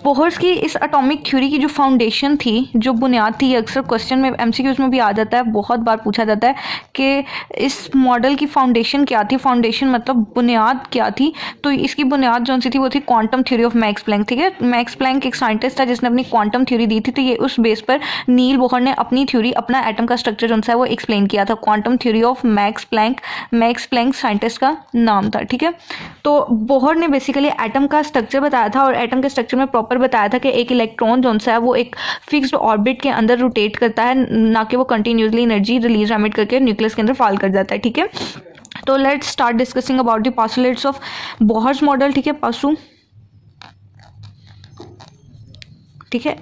Bohr's की इस atomic theory की जो फाउंडेशन थी, जो बुनियाद थी, अक्सर क्वेश्चन में एमसीक्यूज में भी आ जाता है, बहुत बार पूछा जाता है कि इस मॉडल की फाउंडेशन क्या थी। फाउंडेशन मतलब बुनियाद क्या थी। तो इसकी बुनियाद जो सी थी वो थी quantum theory of Max Planck. ठीक है, मैक्स प्लैंक एक साइंटिस्ट था जिसने अपनी क्वांटम थ्योरी दी थी। तो ये उस बेस पर नील बोहर ने अपनी थ्योरी, अपना एटम का स्ट्रक्चर जो सा है वो एक्सप्लेन किया था। Quantum theory of Max Planck, Max Planck scientist का नाम था। ठीक है, तो बोहर ने बेसिकली एटम का स्ट्रक्चर बताया था और एटम के स्ट्रक्चर में प्रॉपर बताया था कि एक इलेक्ट्रॉन जो सा है वो एक फिक्स्ड ऑर्बिट के अंदर रोटेट करता है, ना कि वो कंटिन्यूसली एनर्जी रिलीज एमिट करके न्यूक्लियस के अंदर फॉल कर जाता है। ठीक है, तो let's start discussing about the postulates of Bohr's model. ठीक है, पासू। ठीक है,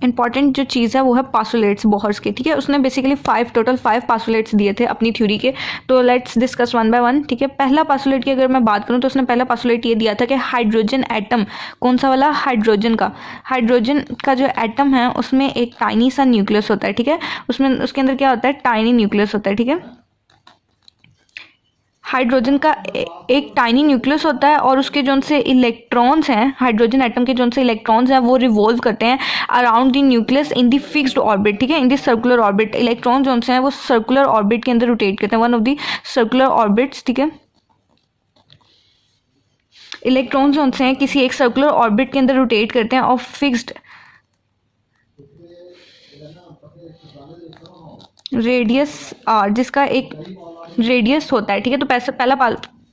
इंपॉर्टेंट जो चीज़ है वो है पासुलेट्स बोहर्स के। ठीक है, उसने बेसिकली टोटल फाइव पासुलेट्स दिए थे अपनी थ्योरी के। तो let's discuss one by one. ठीक है, पहला पासुलेट की अगर मैं बात करूँ तो उसने पहला पासुलेट ये दिया था कि हाइड्रोजन एटम, कौन सा वाला, हाइड्रोजन का जो एटम है उसमें एक टाइनी सा न्यूक्लियस होता है। ठीक है, उसमें उसके अंदर क्या होता है, टाइनी न्यूक्लियस होता है। ठीक है, हाइड्रोजन का एक टाइनी न्यूक्लियस होता है और उसके जो से इलेक्ट्रॉन्स हैं, हाइड्रोजन एटम के जो से इलेक्ट्रॉन्स हैं वो रिवॉल्व करते हैं around the nucleus in the fixed orbit. ठीक है, in the circular orbit. Electron जो से हैं वो सर्कुलर ऑर्बिट के अंदर रोटेट करते हैं, one of the circular orbits. ठीक है, इलेक्ट्रॉन्स जो से हैं किसी एक सर्कुलर ऑर्बिट के अंदर रोटेट करते हैं और फिक्स्ड रेडियस आर, जिसका एक रेडियस होता है। ठीक है, तो पहला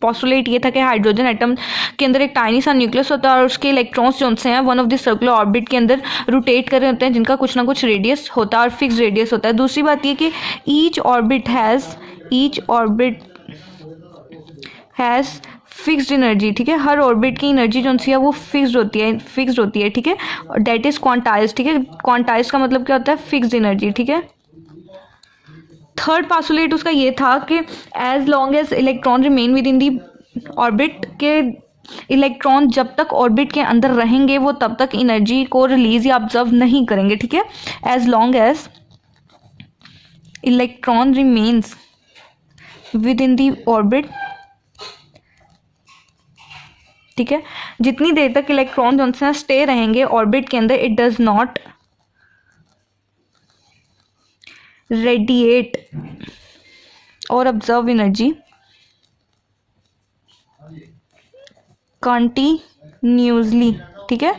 पोस्टुलेट ये था कि हाइड्रोजन एटम के अंदर एक टाइनी सा न्यूक्लियस होता है और उसके इलेक्ट्रॉन्स जो से हैं one of the circular orbit के अंदर रोटेट कर रहे होते हैं, जिनका कुछ ना कुछ रेडियस होता है और फिक्स रेडियस होता है। दूसरी बात ये कि each orbit has fixed energy. ठीक है, हर ऑर्बिट की एनर्जी जो सी है वो फिक्स्ड होती है। ठीक है, और दैट इज क्वांटाइज। ठीक है, क्वांटाइज का मतलब क्या होता है, फिक्स्ड एनर्जी। ठीक है, थर्ड पासुलेट उसका ये था कि as long as electron remain within the orbit, के इलेक्ट्रॉन जब तक ऑर्बिट के अंदर रहेंगे वो तब तक एनर्जी को रिलीज या ऑब्जर्व नहीं करेंगे। ठीक है, as long as electron remains within the orbit. ठीक है, जितनी देर तक इलेक्ट्रॉन जो से स्टे रहेंगे ऑर्बिट के अंदर, इट डज नॉट रेडिएट और ऑब्जर्व एनर्जी कंटिन्यूसली। ठीक है,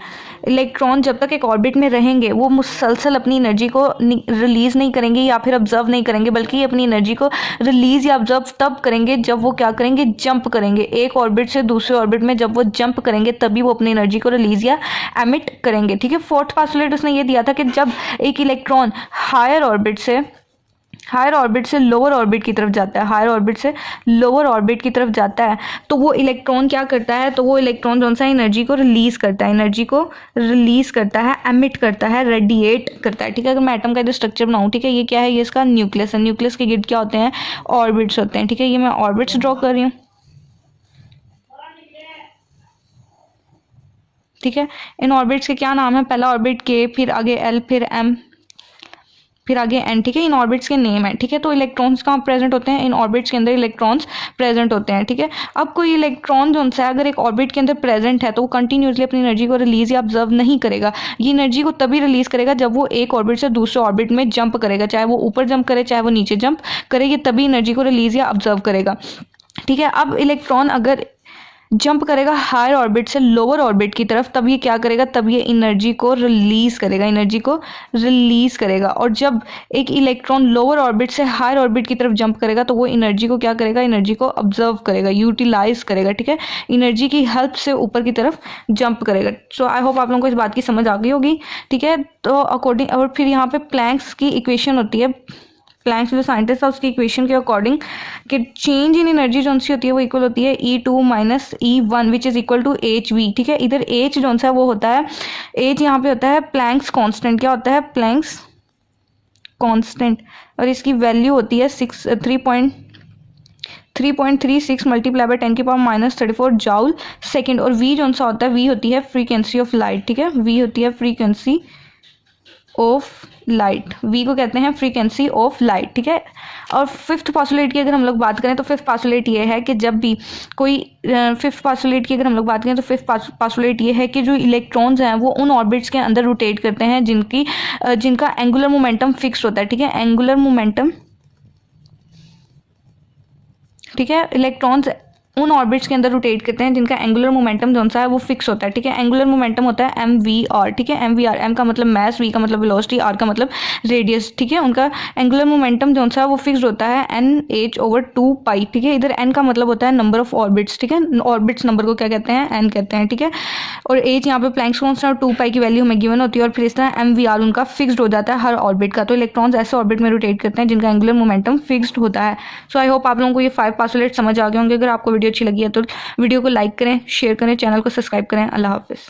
इलेक्ट्रॉन जब तक एक ऑर्बिट में रहेंगे वो मुसलसल अपनी एनर्जी को रिलीज नहीं करेंगे या फिर ऑब्जर्व नहीं करेंगे, बल्कि अपनी एनर्जी को रिलीज या ऑब्जर्व तब करेंगे जब वो क्या करेंगे, जंप करेंगे। एक ऑर्बिट से दूसरे ऑर्बिट में जब वो जंप करेंगे तभी वो अपनी एनर्जी को रिलीज या एमिट करेंगे। ठीक है, फोर्थ पासुलेट उसने ये दिया था कि जब एक इलेक्ट्रॉन हायर ऑर्बिट से लोअर ऑर्बिट की तरफ जाता है, हायर ऑर्बिट से लोअर ऑर्बिट की तरफ जाता है, तो वो इलेक्ट्रॉन क्या करता है, तो वो इलेक्ट्रॉन जो सा एनर्जी को रिलीज करता है, एमिट करता है, रेडिएट करता है। ठीक है, अगर मैं एटम का इधर स्ट्रक्चर बनाऊँ, ठीक है, ये क्या है, ये इसका न्यूक्लियस है। न्यूक्लियस के गिर्द क्या होते हैं, ऑर्बिट्स होते हैं। ठीक है, ये मैं ऑर्बिट्स ड्रॉ कर रही हूँ। ठीक है, इन ऑर्बिट्स के क्या नाम है, पहला ऑर्बिट के, फिर आगे एल, फिर एम, फिर आगे एन। ठीक है, इन ऑर्बिट्स के नेम है। ठीक है, तो इलेक्ट्रॉन्स कहाँ प्रेजेंट होते हैं, इन ऑर्बिट्स के अंदर इलेक्ट्रॉन्स प्रेजेंट होते हैं। ठीक है, अब कोई इलेक्ट्रॉन जो है अगर एक ऑर्बिट के अंदर प्रेजेंट है तो वो कंटिन्यूसली अपनी एनर्जी को रिलीज या ऑब्जर्व नहीं करेगा। ये एनर्जी को तभी रिलीज करेगा जब वो एक ऑर्बिट से दूसरे ऑर्बिट में जंप करेगा, चाहे वो ऊपर जंप करे चाहे वो नीचे जंप करे, ये तभी एनर्जी को रिलीज या ऑब्जर्व करेगा। ठीक है, अब इलेक्ट्रॉन अगर जंप करेगा हायर ऑर्बिट से लोअर ऑर्बिट की तरफ, तब ये क्या करेगा, तब ये एनर्जी को रिलीज करेगा। और जब एक इलेक्ट्रॉन लोअर ऑर्बिट से हायर ऑर्बिट की तरफ जंप करेगा तो वो एनर्जी को क्या करेगा, एनर्जी को ऑब्जर्व करेगा, यूटिलाइज करेगा। ठीक है, एनर्जी की हेल्प से ऊपर की तरफ जंप करेगा। सो आई होप आप लोगों को इस बात की समझ आ गई होगी। ठीक है, तो अकॉर्डिंग, और फिर यहाँ पे प्लैंक्स की इक्वेशन होती है, प्लैंक्स जो साइंटिस्ट है उसकी इक्वेशन के अकॉर्डिंग कि चेंज इन एनर्जी जो सी होती है वो इक्वल होती है E2 minus E1 which is equal to HV। ठीक है, इधर H जो सा वो होता है, H यहाँ पे होता है प्लैंक्स कांस्टेंट। क्या होता है, प्लैंक्स कांस्टेंट, और इसकी वैल्यू होती है 3.36 मल्टीप्लाई बाय 10 की पावर माइनस 34 जूल सेकेंड। और V जो सा होता है, V होती है फ्रीक्वेंसी ऑफ लाइट। ठीक है, V होती है फ्रीक्वेंसी ऑफ लाइट, वी को कहते हैं फ्रीक्वेंसी ऑफ लाइट, ठीक है। और फिफ्थ पॉस्टुलेट की अगर हम लोग बात करें तो फिफ्थ पॉस्टुलेट ये है कि जब भी कोई फिफ्थ पॉस्टुलेट की अगर हम लोग बात करें तो फिफ्थ पॉस्टुलेट ये है कि जो इलेक्ट्रॉन्स हैं वो उन ऑर्बिट्स के अंदर रोटेट करते हैं जिनका एंगुलर मोमेंटम फिक्स होता है, ठीक है। एंगुलर मोमेंटम, ठीक है, इलेक्ट्रॉन्स उन ऑर्बिट्स के अंदर रोटेट करते हैं जिनका एंगुलर मोमेंटम जो सा है वो फिक्स होता है, ठीक है। एंगुलर मोमेंटम होता है एम वी आर, ठीक है। एम वी आर, एम का मतलब मास, वी का मतलब वेलोसिटी, आर का मतलब रेडियस, ठीक है। उनका एंगुलर मोमेंटम जो सा है वो फिक्स होता है एन एच ओवर 2 पाई, ठीक है। इधर एन का मतलब होता है नंबर ऑफ ऑर्बिट्स, ठीक है। ऑर्बिट्स नंबर को क्या कहते हैं, एन कहते हैं, ठीक है। और एच यहाँ पे प्लैंक्स कांस्टेंट और 2 पाई की वैल्यू हमें गिवन होती है और फिर इस तरह एम वी आर उनका फिक्स्ड हो जाता है हर ऑर्बिट का। तो इलेक्ट्रॉन्स ऐसे ऑर्बिट में रोटेट करते हैं जिनका एंगुलर मोमेंटम फिक्स्ड होता है। सो आई होप आप लोगों को ये 5 पॉस्टुलेट समझ आ गए होंगे। अगर आपको वीडियो अच्छी लगी है तो वीडियो को लाइक करें, शेयर करें, चैनल को सब्सक्राइब करें। अल्लाह हाफिज़।